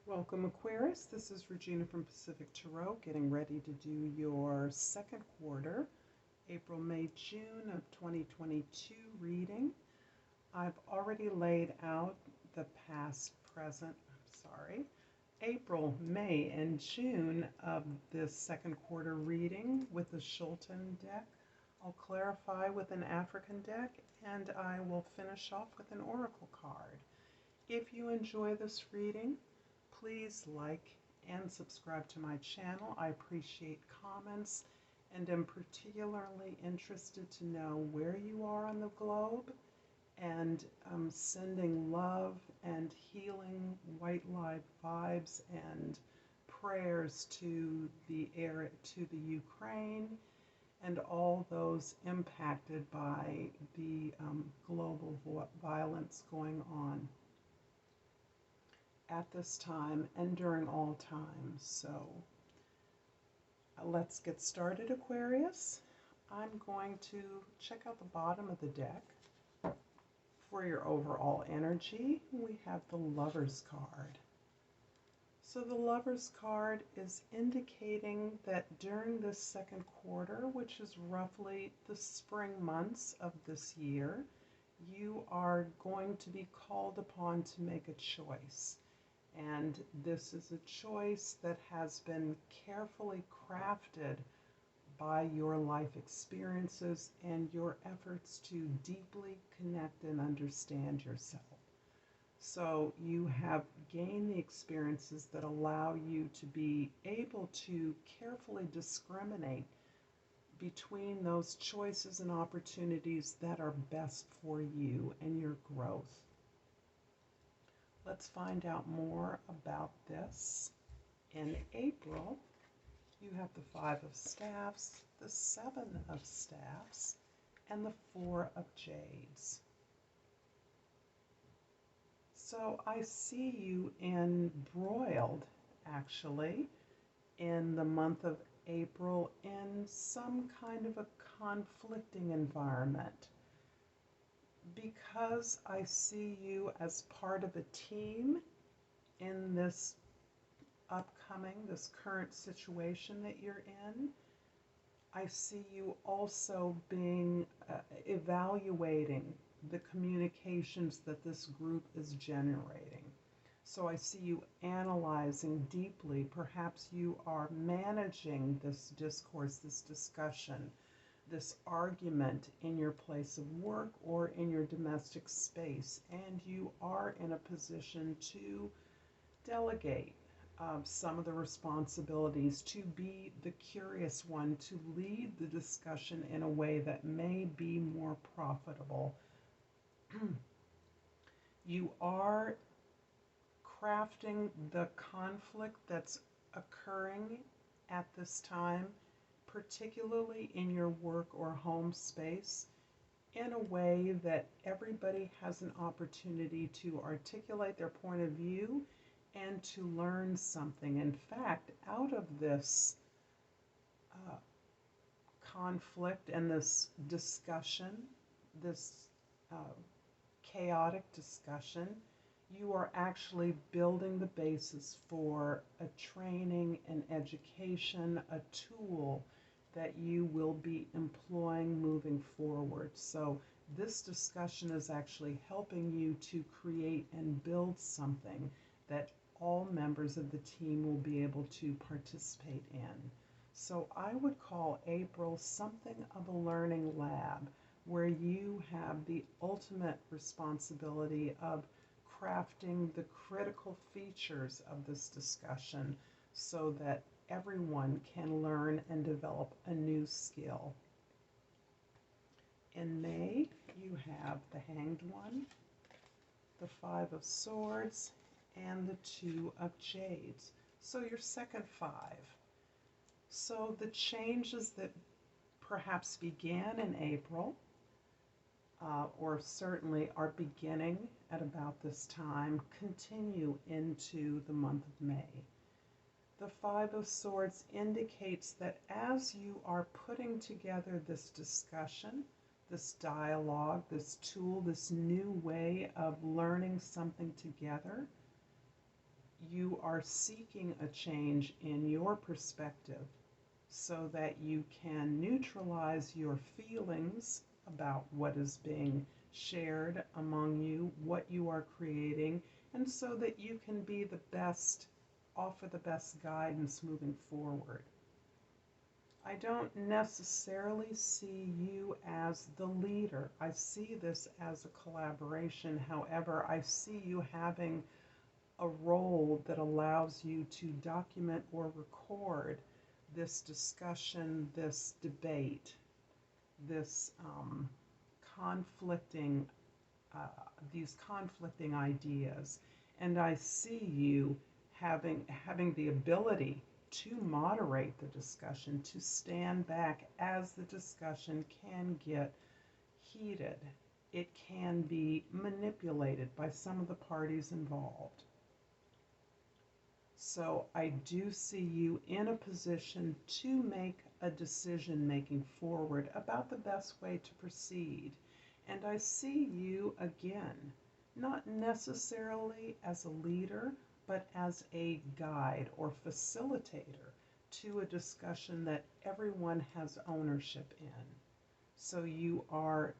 Welcome, Aquarius. This is Regina from Pacific Tarot, getting ready to do your second quarter, April, May, June of 2022 reading. I've already laid out the past, present, April, May, and June of this second quarter reading with the Shulton deck. I'll clarify with an African deck, and I will finish off with an oracle card. If you enjoy this reading, please like and subscribe to my channel. I appreciate comments and am particularly interested to know where you are on the globe, and sending love and healing white light vibes and prayers to the Ukraine and all those impacted by the global violence going on at this time and during all times. So let's get started, Aquarius. I'm going to check out the bottom of the deck for your overall energy. We have the Lover's card. So the Lover's card is indicating that during this second quarter, which is roughly the spring months of this year, you are going to be called upon to make a choice. And this is a choice that has been carefully crafted by your life experiences and your efforts to deeply connect and understand yourself. So you have gained the experiences that allow you to be able to carefully discriminate between those choices and opportunities that are best for you and your growth. Let's find out more about this. In April, you have the Five of Staffs, the Seven of Staffs, and the Four of Jades. So I see you embroiled, actually, in the month of April in some kind of a conflicting environment, because I see you as part of a team in this current situation that you're in. I see you also being evaluating the communications that this group is generating. So I see you analyzing deeply. Perhaps you are managing this discourse, this discussion, this argument in your place of work or in your domestic space, and you are in a position to delegate some of the responsibilities, to be the curious one, to lead the discussion in a way that may be more profitable. You are crafting the conflict that's occurring at this time, particularly in your work or home space, in a way that everybody has an opportunity to articulate their point of view and to learn something. In fact, out of this conflict and this discussion, this chaotic discussion, you are actually building the basis for a training, an education, a tool that you will be employing moving forward. So this discussion is actually helping you to create and build something that all members of the team will be able to participate in. So I would call April something of a learning lab, where you have the ultimate responsibility of crafting the critical features of this discussion so that everyone can learn and develop a new skill. In May, you have the Hanged One, the Five of Swords, and the Two of Jades. So your second five. So the changes that perhaps began in April, or certainly are beginning at about this time, continue into the month of May. The Five of Swords indicates that as you are putting together this discussion, this dialogue, this tool, this new way of learning something together, you are seeking a change in your perspective so that you can neutralize your feelings about what is being shared among you, what you are creating, and so that you can be the best, offer the best guidance moving forward. I don't necessarily see you as the leader. I see this as a collaboration. However, I see you having a role that allows you to document or record this discussion, this debate, this conflicting, uh, these conflicting ideas. And I see you having the ability to moderate the discussion, to stand back as the discussion can get heated. It can be manipulated by some of the parties involved. So I do see you in a position to make a decision making forward about the best way to proceed. And I see you again, not necessarily as a leader, but as a guide or facilitator to a discussion that everyone has ownership in. So you are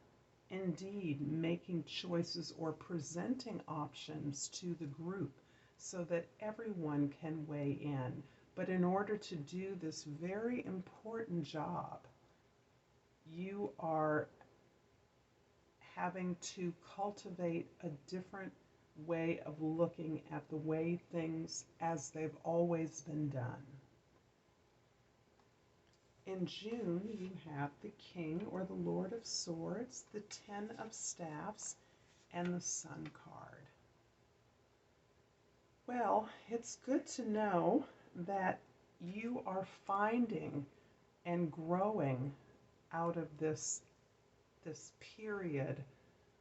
indeed making choices or presenting options to the group so that everyone can weigh in. But in order to do this very important job, you are having to cultivate a different way of looking at the way things as they've always been done. In June, you have the King or the Lord of Swords, the Ten of Staffs, and the Sun card. Well, it's good to know that you are finding and growing out of this period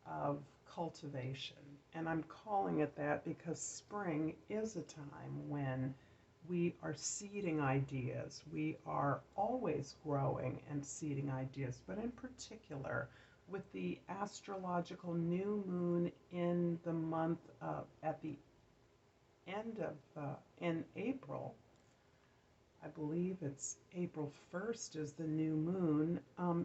of cultivation. And I'm calling it that because spring is a time when we are seeding ideas. We are always growing and seeding ideas, but in particular, with the astrological new moon in the month at the end of in April, I believe it's April 1st is the new moon,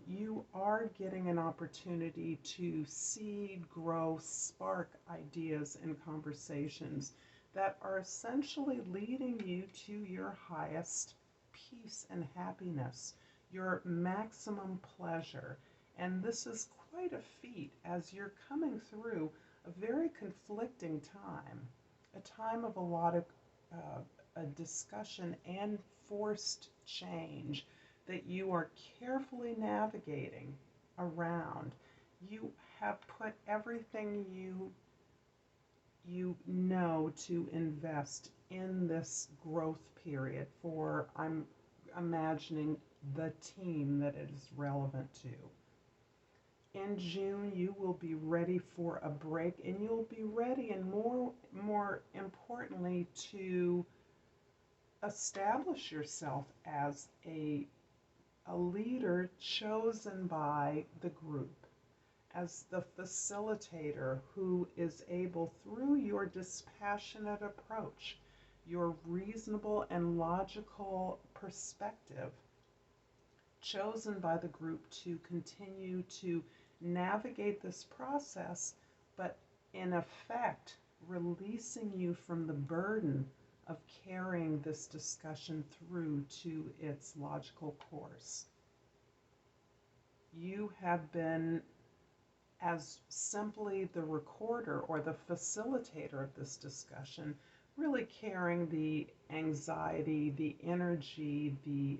you are getting an opportunity to seed, grow, spark ideas and conversations that are essentially leading you to your highest peace and happiness, your maximum pleasure. And this is quite a feat as you're coming through a very conflicting time, a time of a lot of a discussion and forced change that you are carefully navigating around. You have put everything you know to invest in this growth period for, I'm imagining, the team that it is relevant to. In June, you will be ready for a break, and you'll be ready, and more importantly, to establish yourself as a leader chosen by the group, as the facilitator who is able, through your dispassionate approach, your reasonable and logical perspective, chosen by the group to continue to navigate this process, but in effect, releasing you from the burden of carrying this discussion through to its logical course. You have been, as simply the recorder or the facilitator of this discussion, really carrying the anxiety, the energy, the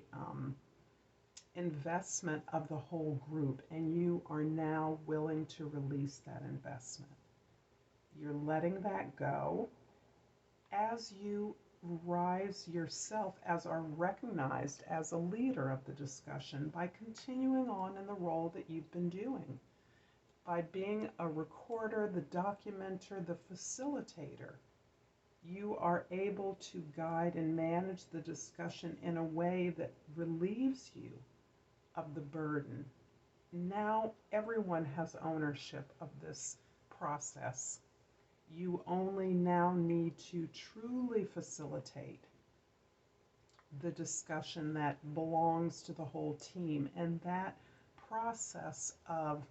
investment of the whole group, and you are now willing to release that investment. You're letting that go as you rise yourself, as are recognized as a leader of the discussion by continuing on in the role that you've been doing. By being a recorder, the documenter, the facilitator, you are able to guide and manage the discussion in a way that relieves you of the burden. Now everyone has ownership of this process, You only now need to truly facilitate the discussion that belongs to the whole team. And that process of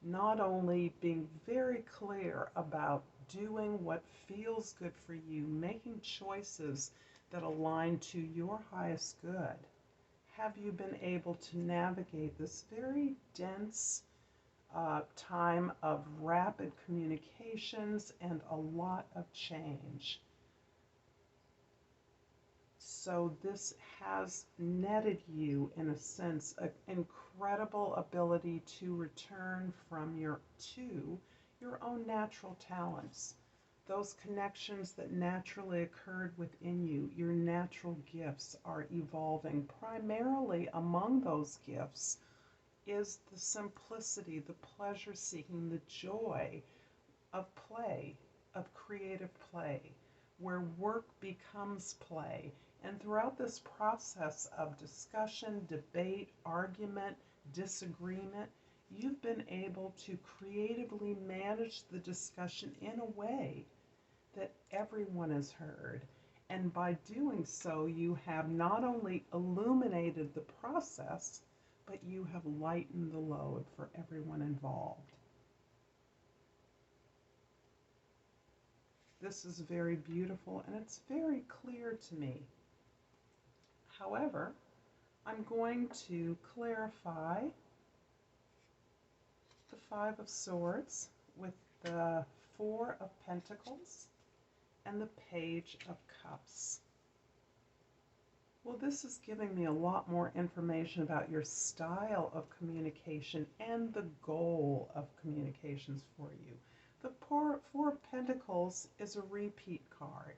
not only being very clear about doing what feels good for you, making choices that align to your highest good, have you been able to navigate this very dense time of rapid communications and a lot of change? So this has netted you, in a sense, an incredible ability to return to your own natural talents, those connections that naturally occurred within you. Your natural gifts are evolving. Primarily among those gifts is the simplicity, the pleasure seeking, the joy of play, of creative play, where work becomes play. And throughout this process of discussion, debate, argument, disagreement, you've been able to creatively manage the discussion in a way that everyone is heard. And by doing so, you have not only illuminated the process, but you have lightened the load for everyone involved. This is very beautiful and it's very clear to me. However, I'm going to clarify the Five of Swords with the Four of Pentacles and the Page of Cups. Well, this is giving me a lot more information about your style of communication and the goal of communications for you. The Four of Pentacles is a repeat card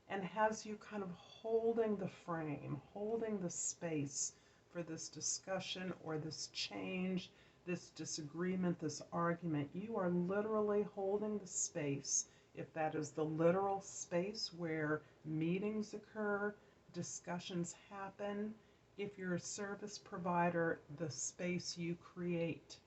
and has you kind of holding the frame, holding the space for this discussion or this change, this disagreement, this argument. You are literally holding the space, if that is the literal space where meetings occur, discussions happen. If you're a service provider, the space you create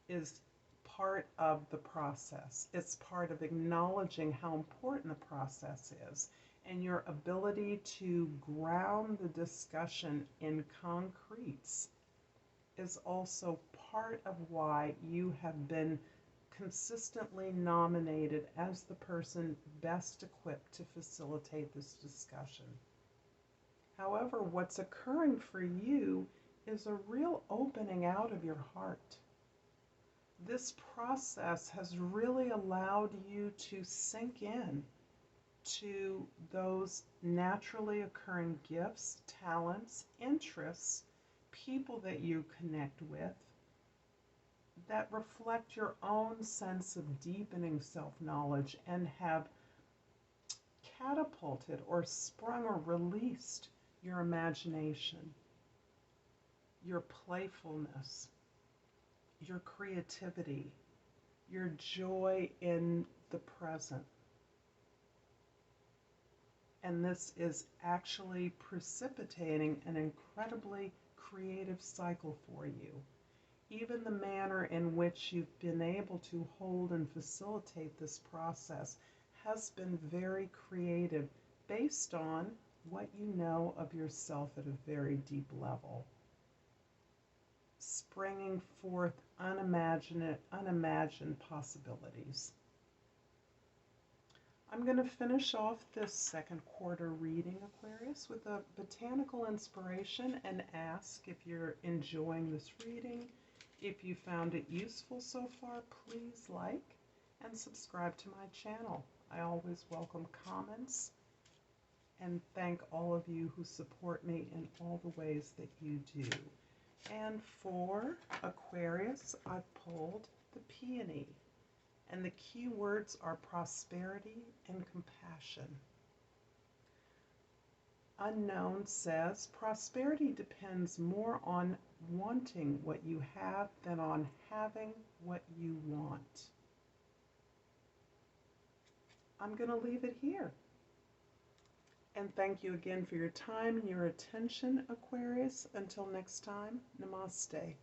is part of the process. It's part of acknowledging how important the process is, and your ability to ground the discussion in concretes is also part of why you have been consistently nominated as the person best equipped to facilitate this discussion. However, what's occurring for you is a real opening out of your heart. This process has really allowed you to sink in to those naturally occurring gifts, talents, interests, people that you connect with that reflect your own sense of deepening self-knowledge and have catapulted or sprung or released your imagination, your playfulness, your creativity, your joy in the present. And this is actually precipitating an incredibly creative cycle for you. Even the manner in which you've been able to hold and facilitate this process has been very creative based on what you know of yourself at a very deep level, springing forth unimagined possibilities. I'm going to finish off this second quarter reading, Aquarius, with a botanical inspiration and ask if you're enjoying this reading. If you found it useful so far, please like and subscribe to my channel. I always welcome comments and thank all of you who support me in all the ways that you do. And for Aquarius, I've pulled the Peony. And the key words are prosperity and compassion. Unknown says, prosperity depends more on wanting what you have than on having what you want. I'm going to leave it here. And thank you again for your time and your attention, Aquarius. Until next time, Namaste.